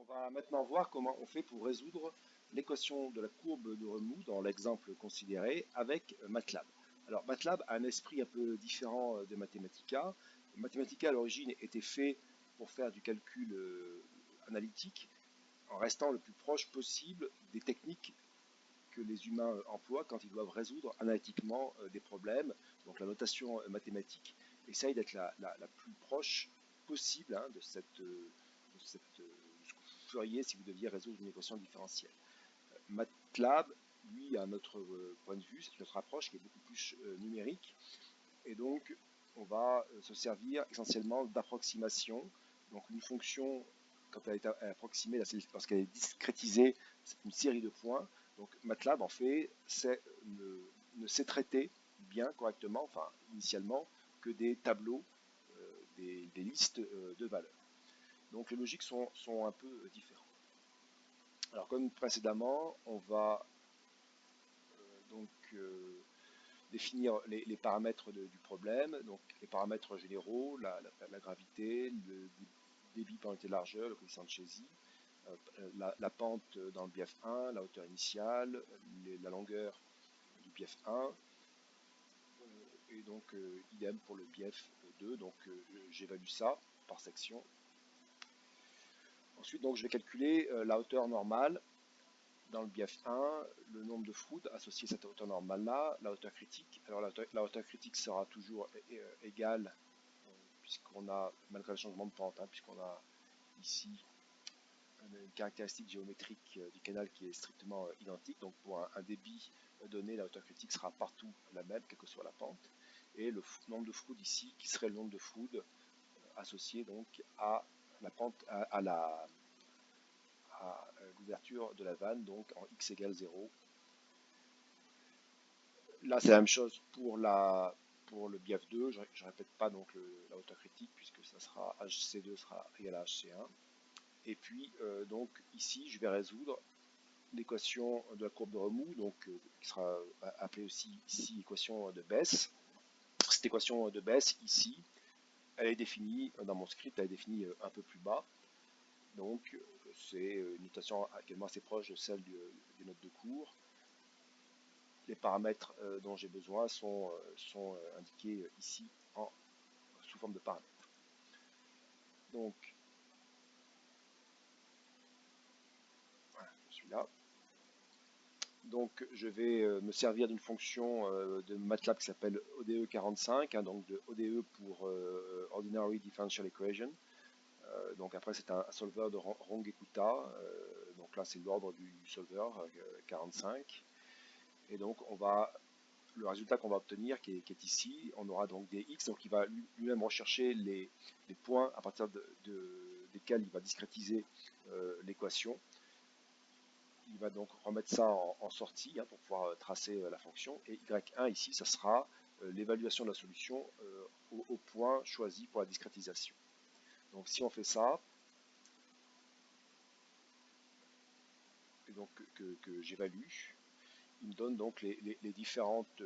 On va maintenant voir comment on fait pour résoudre l'équation de la courbe de remous dans l'exemple considéré avec MATLAB. Alors MATLAB a un esprit un peu différent de Mathematica. Mathematica à l'origine était fait pour faire du calcul analytique en restant le plus proche possible des techniques que les humains emploient quand ils doivent résoudre analytiquement des problèmes. Donc la notation mathématique essaye d'être la plus proche possible de ce que vous feriez si vous deviez résoudre une équation différentielle. MATLAB, lui, a un autre point de vue, c'est une autre approche qui est beaucoup plus numérique. Et donc, on va se servir essentiellement d'approximation. Donc une fonction, quand elle est approximée, lorsqu'elle est discrétisée, c'est une série de points. Donc MATLAB, en fait, ne sait traiter bien, correctement, enfin initialement, que des tableaux, des listes de valeurs. Donc les logiques sont un peu différentes. Alors comme précédemment, on va donc définir les paramètres du problème, donc les paramètres généraux, la gravité, le débit par unité de largeur, le coefficient de Chézy, la pente dans le bief 1, la hauteur initiale, la longueur du bief 1, et donc idem pour le bief 2, donc j'évalue ça par section. Ensuite, donc, je vais calculer la hauteur normale dans le bief 1, le nombre de fraudes associé à cette hauteur normale-là, la hauteur critique. Alors la hauteur critique sera toujours égale, puisqu'on a, malgré le changement de pente, puisqu'on a ici une caractéristique géométrique du canal qui est strictement identique. Donc pour un débit donné, la hauteur critique sera partout la même, quelle que soit la pente. Et le nombre de fraudes ici, qui serait le nombre de fraudes associé donc à la pente, à l'ouverture de la vanne, donc en x égale 0. Là, c'est la même chose pour le bief 2. Je ne répète pas donc la hauteur critique, puisque ça sera hc2 sera égal à hc1. Et puis, donc ici, je vais résoudre l'équation de la courbe de remous, donc qui sera appelée aussi ici équation de Bess. Cette équation de Bess, ici, elle est définie, dans mon script, elle est définie un peu plus bas. Donc, c'est une notation également assez proche de celle des notes de cours. Les paramètres dont j'ai besoin sont indiqués ici sous forme de paramètres. Donc, voilà, je suis là. Donc, je vais me servir d'une fonction de MATLAB qui s'appelle ODE45, donc de ODE pour Ordinary Differential Equation. Donc après, c'est un solver de Runge-Kutta. Donc là, c'est l'ordre du solver 45. Et donc, le résultat qu'on va obtenir, qui est ici, on aura donc des x, donc il va lui-même rechercher les points à partir desquels il va discrétiser l'équation. Il va donc remettre ça en sortie pour pouvoir tracer la fonction. Et y1 ici, ça sera l'évaluation de la solution au point choisi pour la discrétisation. Donc si on fait ça, et donc que j'évalue, il me donne donc les différentes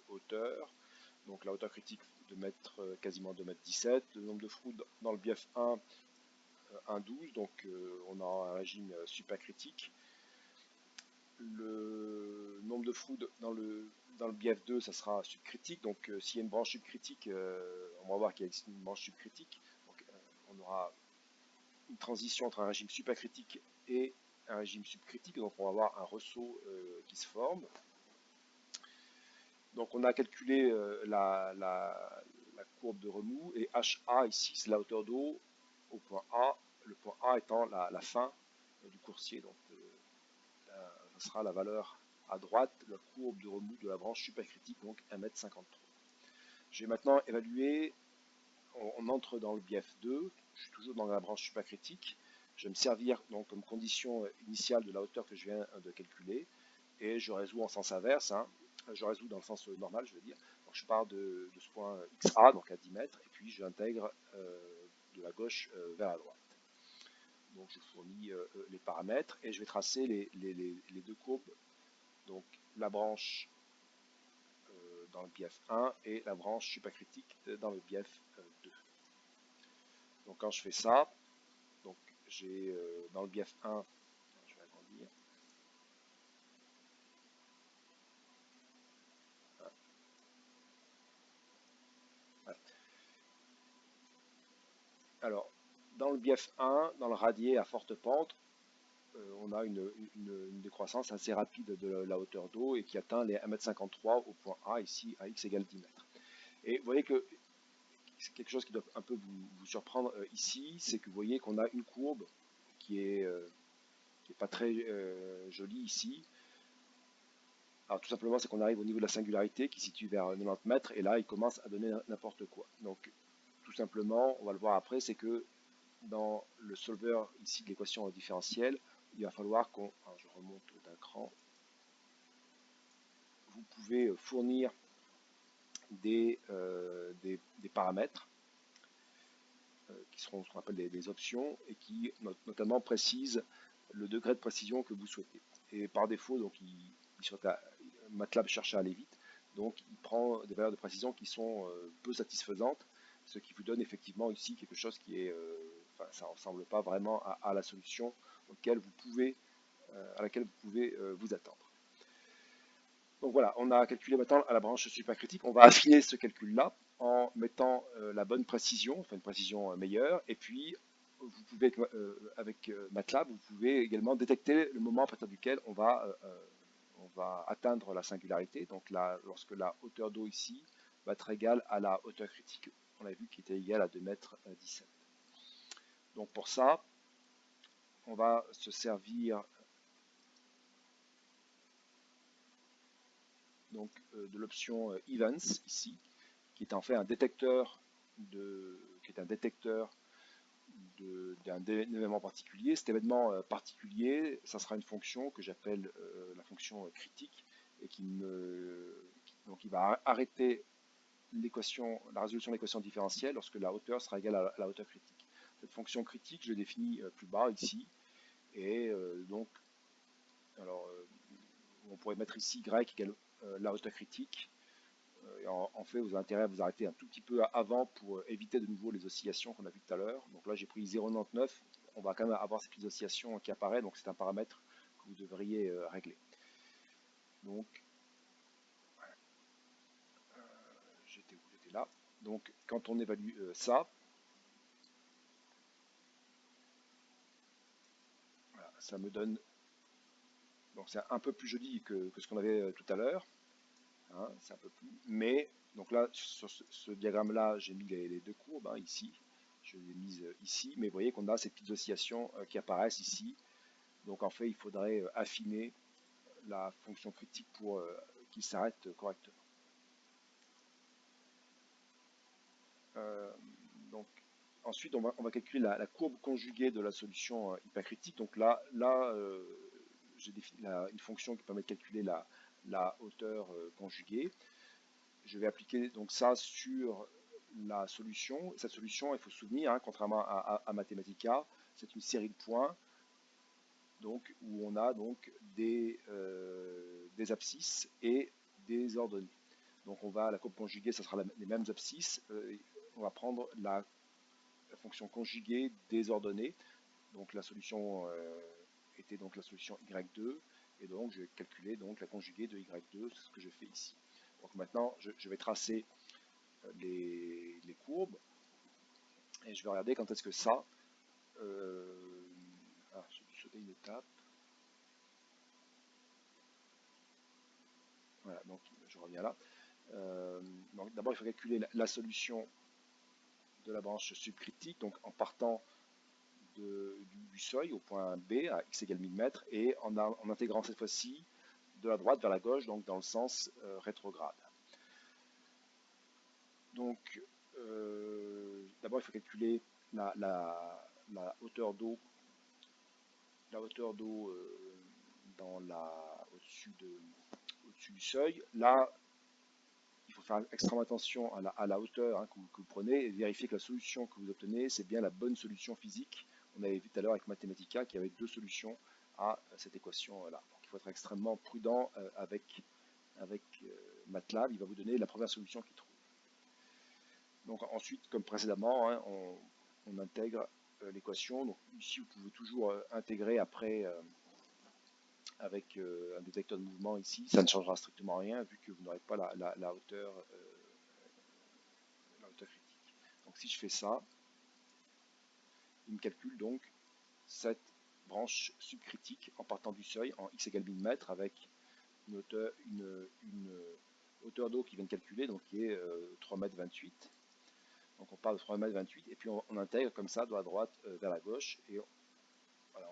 hauteurs. Donc la hauteur critique de quasiment 2,17 m, le nombre de fraudes dans le bief 1, 1,12, donc on a un régime supercritique. Le nombre de fraudes dans le bief 2, ça sera subcritique. Donc s'il y a une branche subcritique, on va voir qu'il existe une branche subcritique. Donc on aura une transition entre un régime supercritique et un régime subcritique. Donc on va avoir un ressaut qui se forme. Donc on a calculé la courbe de remous, et HA ici, c'est la hauteur d'eau au point A, le point A étant la fin du coursier. Donc ça sera la valeur à droite de la courbe de remous de la branche supercritique, donc 1,53 m. Je vais maintenant évaluer, on entre dans le bief 2, je suis toujours dans la branche supercritique. Je vais me servir donc comme condition initiale de la hauteur que je viens de calculer, et je résous en sens inverse. Je résous dans le sens normal, je veux dire. Donc je pars de ce point XA, donc à 10 mètres, et puis j'intègre de la gauche vers la droite. Donc je fournis les paramètres, et je vais tracer les deux courbes, donc la branche dans le bief 1 et la branche supercritique dans le bief 2. Donc quand je fais ça, donc j'ai dans le bief 1, je vais agrandir. Alors, dans le bief 1, dans le radier à forte pente, on a une décroissance assez rapide de la hauteur d'eau et qui atteint les 1,53 m au point A, ici à x égale 10 mètres. Et vous voyez que c'est quelque chose qui doit un peu vous surprendre ici, c'est que vous voyez qu'on a une courbe qui est pas très jolie ici. Alors tout simplement, c'est qu'on arrive au niveau de la singularité qui se situe vers 90 mètres et là, il commence à donner n'importe quoi. Donc tout simplement, on va le voir après, c'est que dans le solver ici de l'équation différentielle, il va falloir qu'on, je remonte d'un cran, vous pouvez fournir des paramètres qui seront ce qu'on appelle des options et qui notamment précisent le degré de précision que vous souhaitez. Et par défaut, donc MATLAB cherche à aller vite, donc il prend des valeurs de précision qui sont peu satisfaisantes, ce qui vous donne effectivement ici quelque chose qui est, ça ne ressemble pas vraiment à la solution à laquelle vous pouvez vous attendre. Donc voilà, on a calculé maintenant à la branche supercritique. On va affiner ce calcul-là en mettant la bonne précision, enfin une précision meilleure, et puis vous pouvez, avec MATLAB, vous pouvez également détecter le moment à partir duquel on va atteindre la singularité. Donc là, lorsque la hauteur d'eau ici va être égale à la hauteur critique, on a vu qui était égale à 2,17 m. Donc pour ça, on va se servir donc, de l'option Events ici, qui est en fait un détecteur d'un événement particulier. Cet événement particulier, ça sera une fonction que j'appelle la fonction critique et donc il va arrêter la résolution de l'équation différentielle lorsque la hauteur sera égale à la hauteur critique. Cette fonction critique, je l'ai définie plus bas ici et donc alors on pourrait mettre ici y égale la hauteur critique. En fait, vous avez intérêt à vous arrêter un tout petit peu avant pour éviter de nouveau les oscillations qu'on a vues tout à l'heure. Donc là, j'ai pris 0,99. On va quand même avoir ces petites oscillations qui apparaissent, donc c'est un paramètre que vous devriez régler. Donc, j'étais là. Donc, quand on évalue ça, voilà, ça me donne. Donc, c'est un peu plus joli que ce qu'on avait tout à l'heure. Hein, c'est un peu plus. Mais, donc là, sur ce diagramme-là, j'ai mis les deux courbes, hein, ici. Je les ai mises ici, mais vous voyez qu'on a ces petites oscillations qui apparaissent ici. Donc en fait, il faudrait affiner la fonction critique pour qu'il s'arrête correctement. Donc ensuite, on va calculer la courbe conjuguée de la solution hypercritique. Donc là j'ai défini une fonction qui permet de calculer la hauteur conjuguée. Je vais appliquer donc ça sur la solution. Cette solution, il faut se souvenir, hein, contrairement à Mathematica, c'est une série de points donc, où on a donc des abscisses et des ordonnées. Donc la courbe conjuguée, ça sera les mêmes abscisses. On va prendre la fonction conjuguée des ordonnées. Donc la solution était donc la solution y2, et donc je vais calculer donc la conjuguée de y2, c'est ce que je fais ici. Donc maintenant, je vais tracer les courbes, et je vais regarder quand est-ce que ça... j'ai dû sauter une étape. Voilà, donc je reviens là. Donc d'abord, il faut calculer la solution de la branche subcritique, donc en partant du seuil au point B à x égale 1000 mètres et en intégrant cette fois-ci de la droite vers la gauche, donc dans le sens rétrograde. Donc d'abord, il faut calculer la hauteur d'eau au-dessus du seuil. Là, il faut faire extrêmement attention à la hauteur, hein, que vous prenez et vérifier que la solution que vous obtenez, c'est bien la bonne solution physique. On avait vu tout à l'heure avec Mathematica qu'il y avait deux solutions à cette équation-là. Donc il faut être extrêmement prudent avec MATLAB. Il va vous donner la première solution qu'il trouve. Donc ensuite, comme précédemment, hein, on intègre l'équation. Donc ici, vous pouvez toujours intégrer après avec un détecteur de mouvement ici. Ça ne changera strictement rien vu que vous n'aurez pas la hauteur critique. Donc si je fais ça, il me calcule donc cette branche subcritique en partant du seuil en x égale 1000 mètres avec une hauteur d'eau qui vient de calculer, donc qui est 3,28 m. Donc on part de 3,28 m et puis on intègre comme ça de la droite vers la gauche et voilà,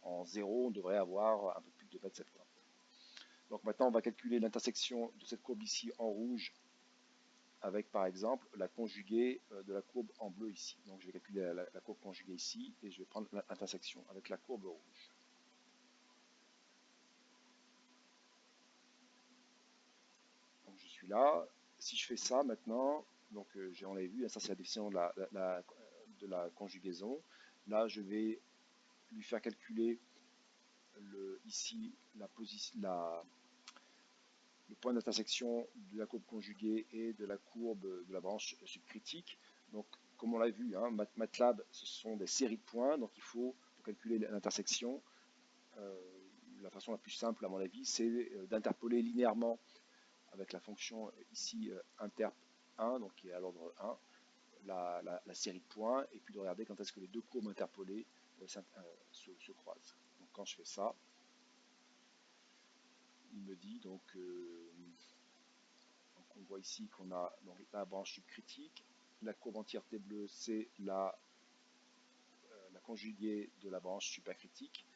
en 0 on devrait avoir un peu plus de 27 points. Donc maintenant on va calculer l'intersection de cette courbe ici en rouge avec par exemple la conjuguée de la courbe en bleu ici. Donc je vais calculer la courbe conjuguée ici et je vais prendre l'intersection avec la courbe rouge. Donc je suis là. Si je fais ça maintenant, donc on l'a vu, ça c'est la définition de la conjugaison. Là je vais lui faire calculer ici le point d'intersection de la courbe conjuguée et de la courbe de la branche subcritique. Donc, comme on l'a vu, hein, MATLAB, ce sont des séries de points, donc il faut, pour calculer l'intersection, la façon la plus simple, à mon avis, c'est d'interpoler linéairement avec la fonction ici interp1, donc qui est à l'ordre 1, la série de points, et puis de regarder quand est-ce que les deux courbes interpolées se croisent. Donc, quand je fais ça, il me dit donc on voit ici qu'on a donc la branche subcritique, la courbe entièreté bleue c'est la conjuguée de la branche supercritique.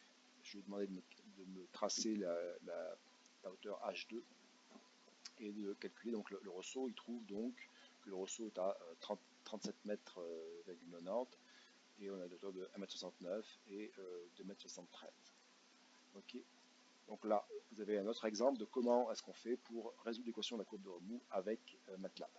Je lui ai demandé de me tracer la hauteur H2 et de calculer donc le ressaut. Il trouve donc que le ressaut est à 37 mètres, et on a une hauteur de 1,69 m et 2,73 m. Ok. Donc là, vous avez un autre exemple de comment est-ce qu'on fait pour résoudre l'équation de la courbe de remous avec MATLAB.